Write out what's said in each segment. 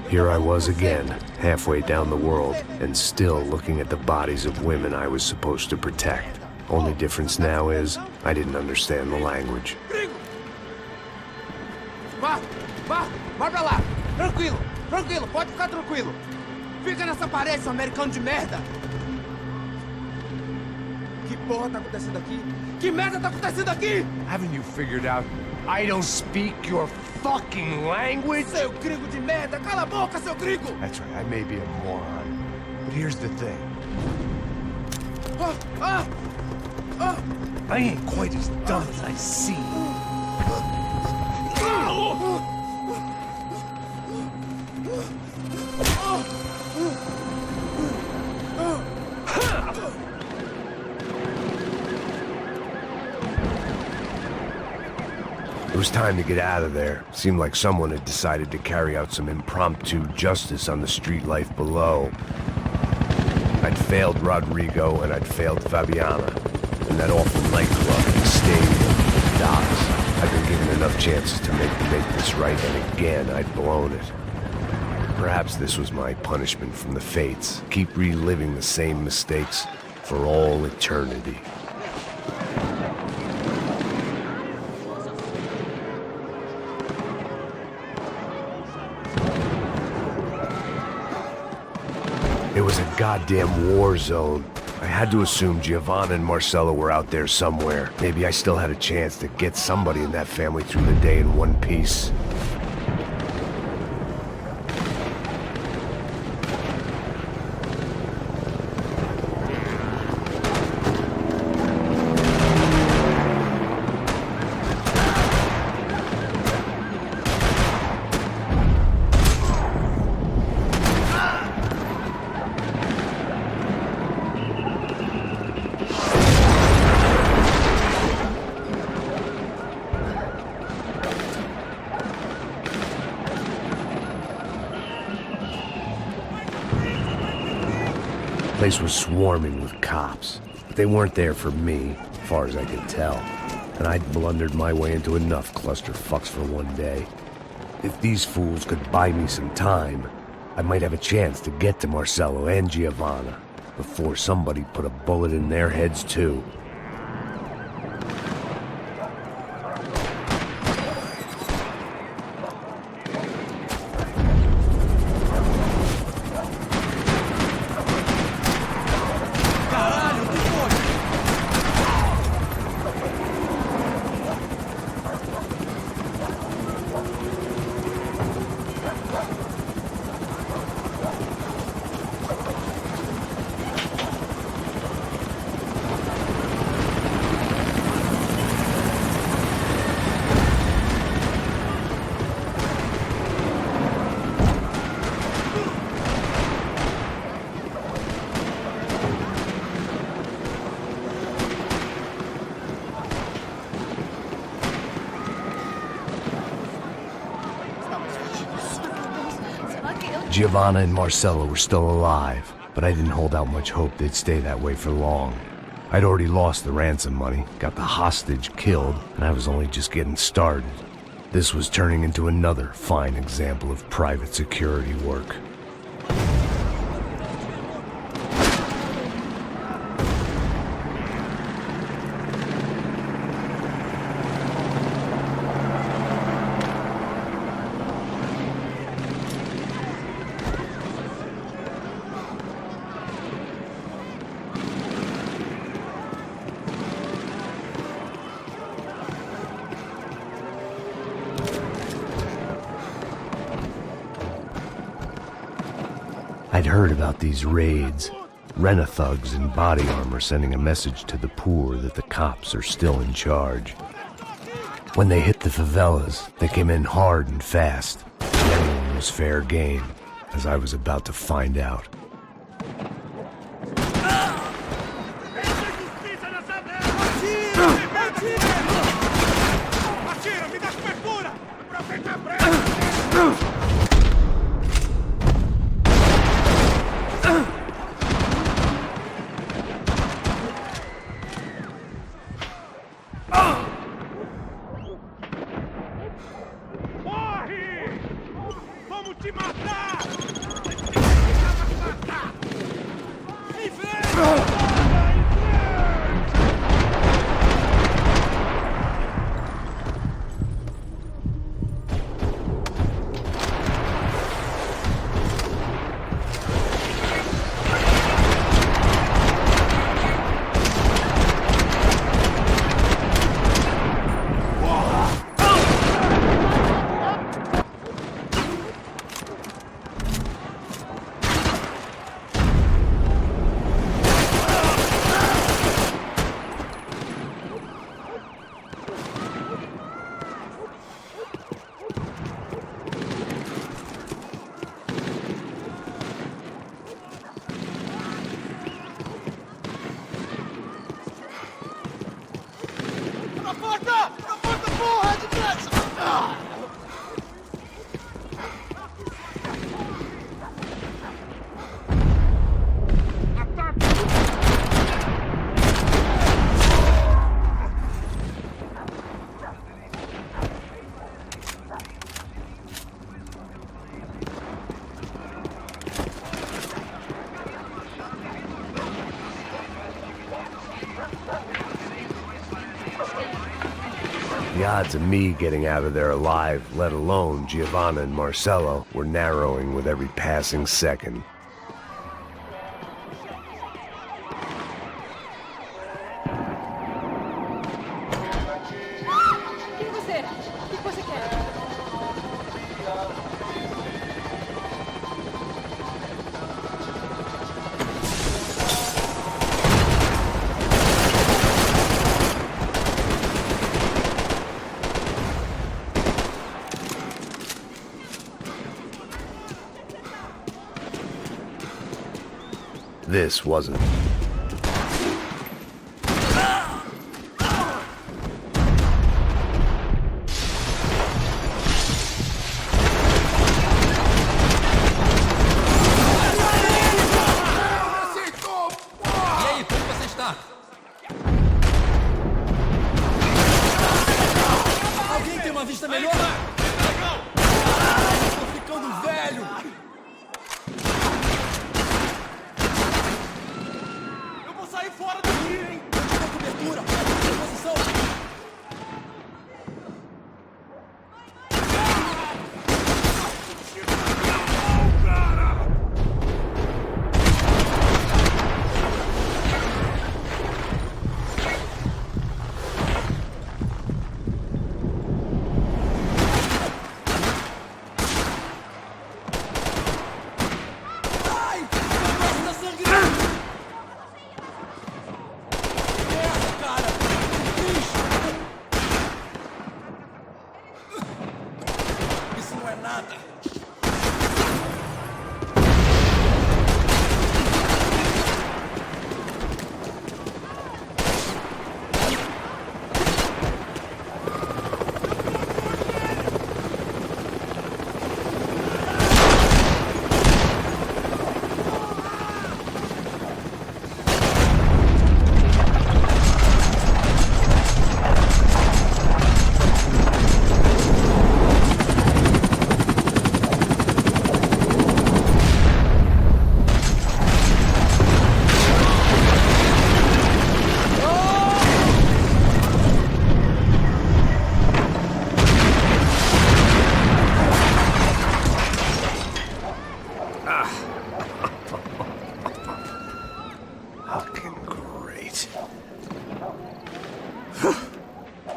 Here I was again, halfway down the world, and still looking at the bodies of women I was supposed to protect. Only difference now is, I didn't understand the language. Vá pra lá! Tranquilo, pode ficar tranquilo! Fica nessa parede, seu americano de merda! Que porra tá acontecendo aqui? Que merda tá acontecendo aqui? Haven't you figured out I don't speak your fucking language? Seu gringo de merda! Cala a boca, seu gringo! That's right, I may be a moron, but here's the thing. I ain't quite as dumb as I seem. It was time to get out of there. Seemed like someone had decided to carry out some impromptu justice on the street life below. I'd failed Rodrigo and I'd failed Fabiana. And that awful nightclub and stadium, the docks. I'd been given enough chances to make this right, and again I'd blown it. Perhaps this was my punishment from the fates. Keep reliving the same mistakes for all eternity. It was a goddamn war zone. I had to assume Giovanna and Marcelo were out there somewhere. Maybe I still had a chance to get somebody in that family through the day in one piece. The place was swarming with cops. But they weren't there for me, as far as I could tell. And I'd blundered my way into enough clusterfucks for one day. If these fools could buy me some time, I might have a chance to get to Marcelo and Giovanna before somebody put a bullet in their heads too. Giovanna and Marcelo were still alive, but I didn't hold out much hope they'd stay that way for long. I'd already lost the ransom money, got the hostage killed, and I was only just getting started. This was turning into another fine example of private security work. I'd heard about these raids. Rent-a-thugs in body armor sending a message to the poor that the cops are still in charge. When they hit the favelas, they came in hard and fast. Everyone was fair game, as I was about to find out. te matar! The odds of me getting out of there alive, let alone Giovanna and Marcello, were narrowing with every passing second. Quem você é? O que você quer? This wasn't.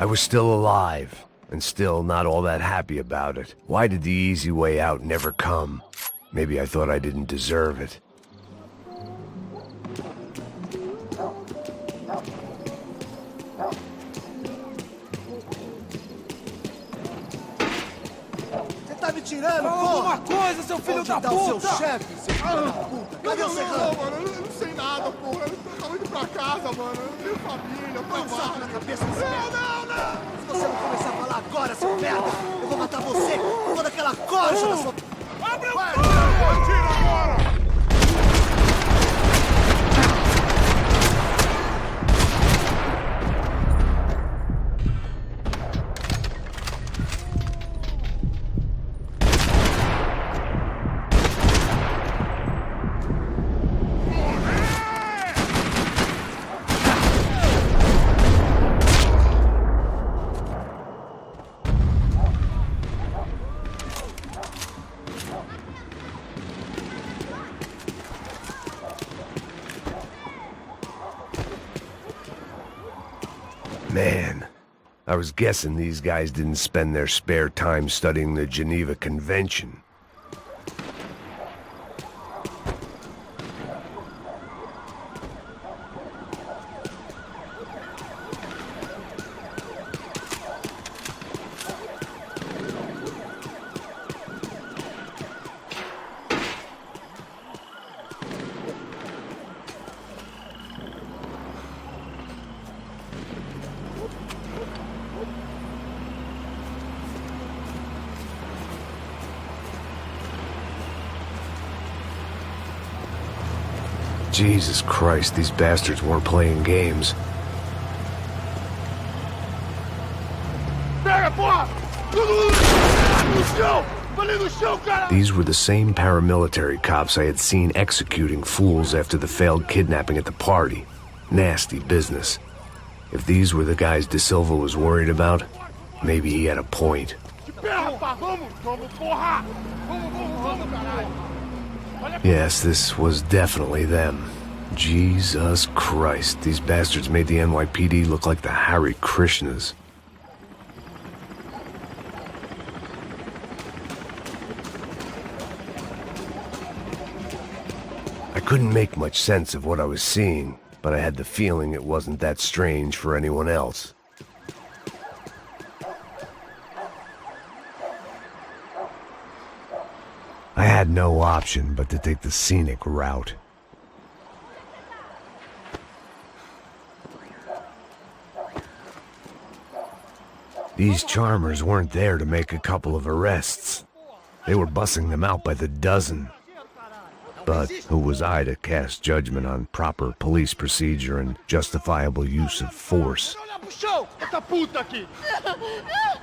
I was still alive, and still not all that happy about it. Why did the easy way out never come? Maybe I thought I didn't deserve it. Você tá me tirando, Fala porra! alguma coisa, seu filho da Onde tá o seu puta! chefe, seu filho da puta? Cadê o serrano? Mano, eu não sei nada, porra. Eu tô indo pra casa, mano. Eu não tenho família, eu Põe um saco na trabalho. cabeça desse merda! Não! Se você não começar a falar agora, seu merda, eu vou matar você com toda aquela corja na sua... Abre o cu! Tira agora! Man, I was guessing these guys didn't spend their spare time studying the Geneva Convention. Jesus Christ, these bastards weren't playing games. Pega, porra! No chão! Falei no chão, cara! These were the same paramilitary cops I had seen executing fools after the failed kidnapping at the party. Nasty business. If these were the guys De Silva was worried about, maybe he had a point. De pé, rapaz! Vamos, porra! Vamos, caralho! Yes, this was definitely them. Jesus Christ, these bastards made the NYPD look like the Hare Krishnas. I couldn't make much sense of what I was seeing, but I had the feeling it wasn't that strange for anyone else. I had no option but to take the scenic route. These charmers weren't there to make a couple of arrests. They were bussing them out by the dozen. But who was I to cast judgment on proper police procedure and justifiable use of force? Olha pro chão! Essa puta aqui!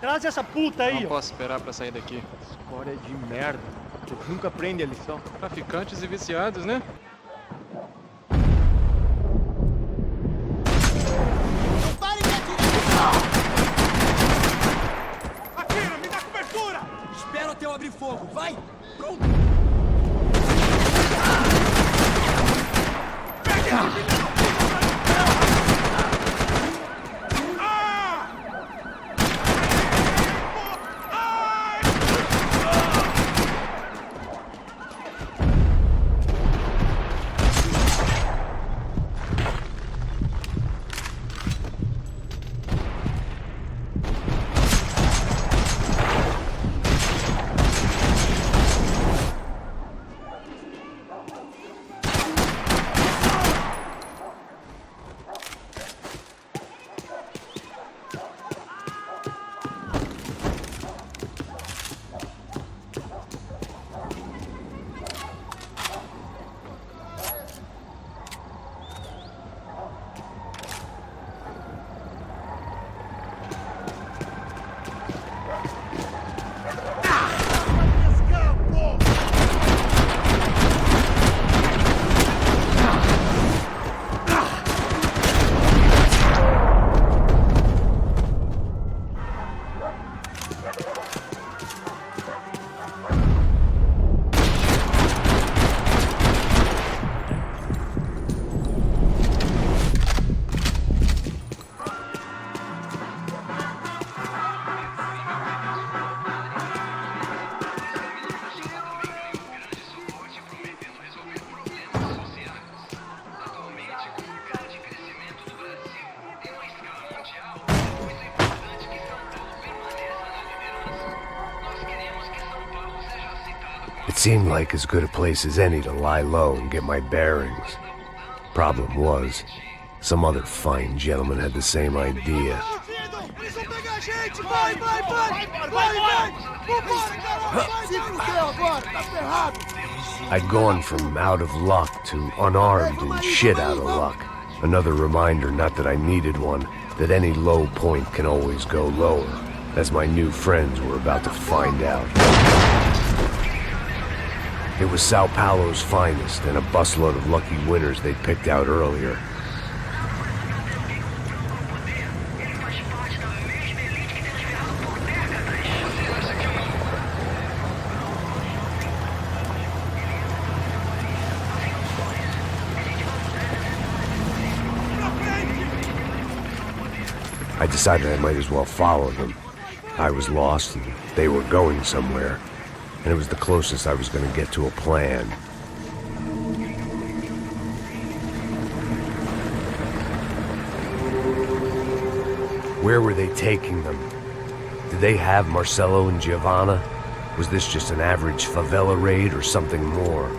Traz essa puta aí, Não ó. posso esperar pra sair daqui. História de merda. Vocês nunca aprendem a lição. Traficantes e viciados, né? Atira, me dá cobertura! Espera até eu abrir fogo, vai! Pronto! Pega esse filho da puta! It seemed like as good a place as any to lie low and get my bearings. Problem was, some other fine gentleman had the same idea. Eles vão pegar a gente! Vai! Vambora, caralho! Se fudeu agora! Tá ferrado! I'd gone from out of luck to unarmed and shit out of luck. Another reminder, not that I needed one, that any low point can always go lower, as my new friends were about to find out. It was Sao Paulo's finest and a busload of lucky winners they'd picked out earlier. I decided I might as well follow them. I was lost and they were going somewhere, and it was the closest I was going to get to a plan. Where were they taking them? Did they have Marcelo and Giovanna? Was this just an average favela raid or something more?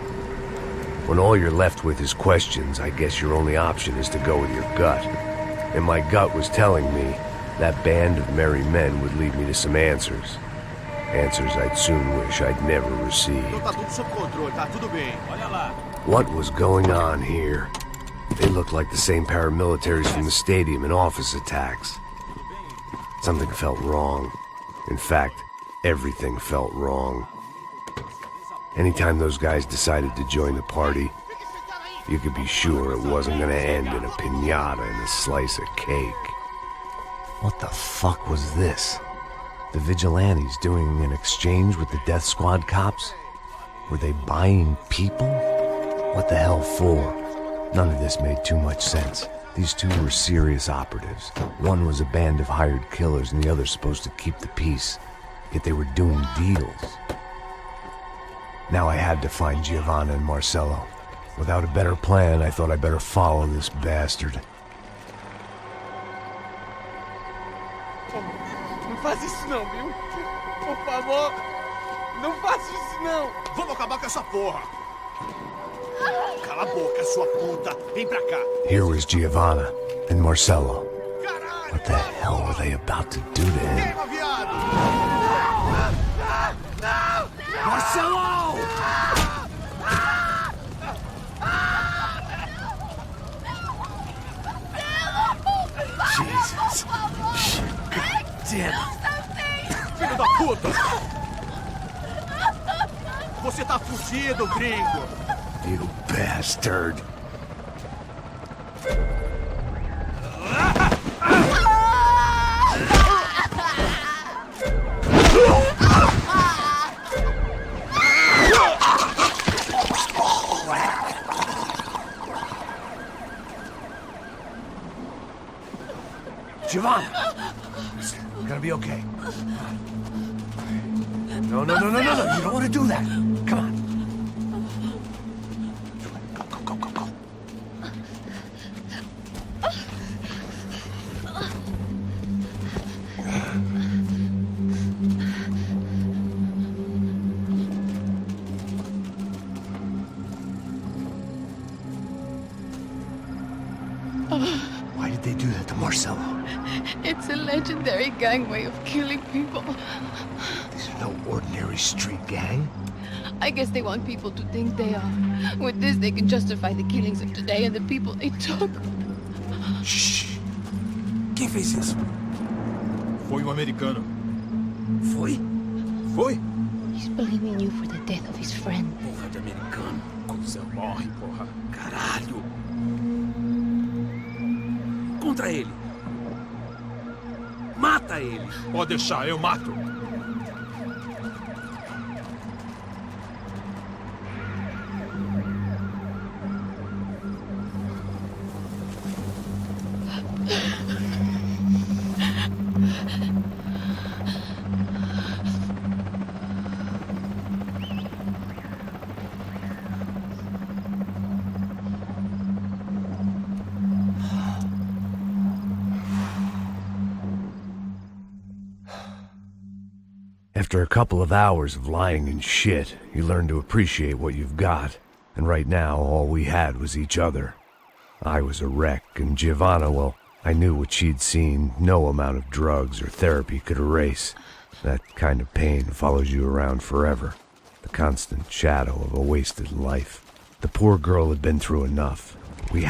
When all you're left with is questions, I guess your only option is to go with your gut. And my gut was telling me that band of merry men would lead me to some answers. Answers I'd soon wish I'd never received. What was going on here? They looked like the same paramilitaries from the stadium in office attacks. Something felt wrong. In fact, everything felt wrong. Anytime those guys decided to join the party, you could be sure it wasn't going to end in a piñata and a slice of cake. What the fuck was this? The vigilantes doing an exchange with the death squad cops? Were they buying people? What the hell for? None of this made too much sense. These two were serious operatives. One was a band of hired killers and the other supposed to keep the peace. Yet they were doing deals. Now I had to find Giovanna and Marcelo. Without a better plan, I thought I'd better follow this bastard. Não faz isso não, viu? Por favor, não faça isso não. Vamos acabar com essa porra. Cala a boca, sua puta. Vem pra cá. Here was Giovanna and Marcelo. What the hell were they about to do to him? Queima, viado. Marcelo! Jesus. Shit. God damn it. Filho da puta. Você tá fugido, gringo. You bastard. Giovanna! It's gonna be okay. No. You don't want to do that. Come on. Go. Why did they do that to Marcelo? It's a legendary gang way of killing people. These are no ordinary street gang. I guess they want people to think they are. With this, they can justify the killings of today and the people they took. Shh. Quem fez isso? Foi americano. Foi? He's blaming you for the death of his friend. Porra de americano. Quando você morre, porra. Caralho. Contra ele. Mata ele. Pode deixar, eu mato. After a couple of hours of lying and shit, you learn to appreciate what you've got. And right now, all we had was each other. I was a wreck, and Giovanna, well, I knew what she'd seen no amount of drugs or therapy could erase. That kind of pain follows you around forever. The constant shadow of a wasted life. The poor girl had been through enough. We had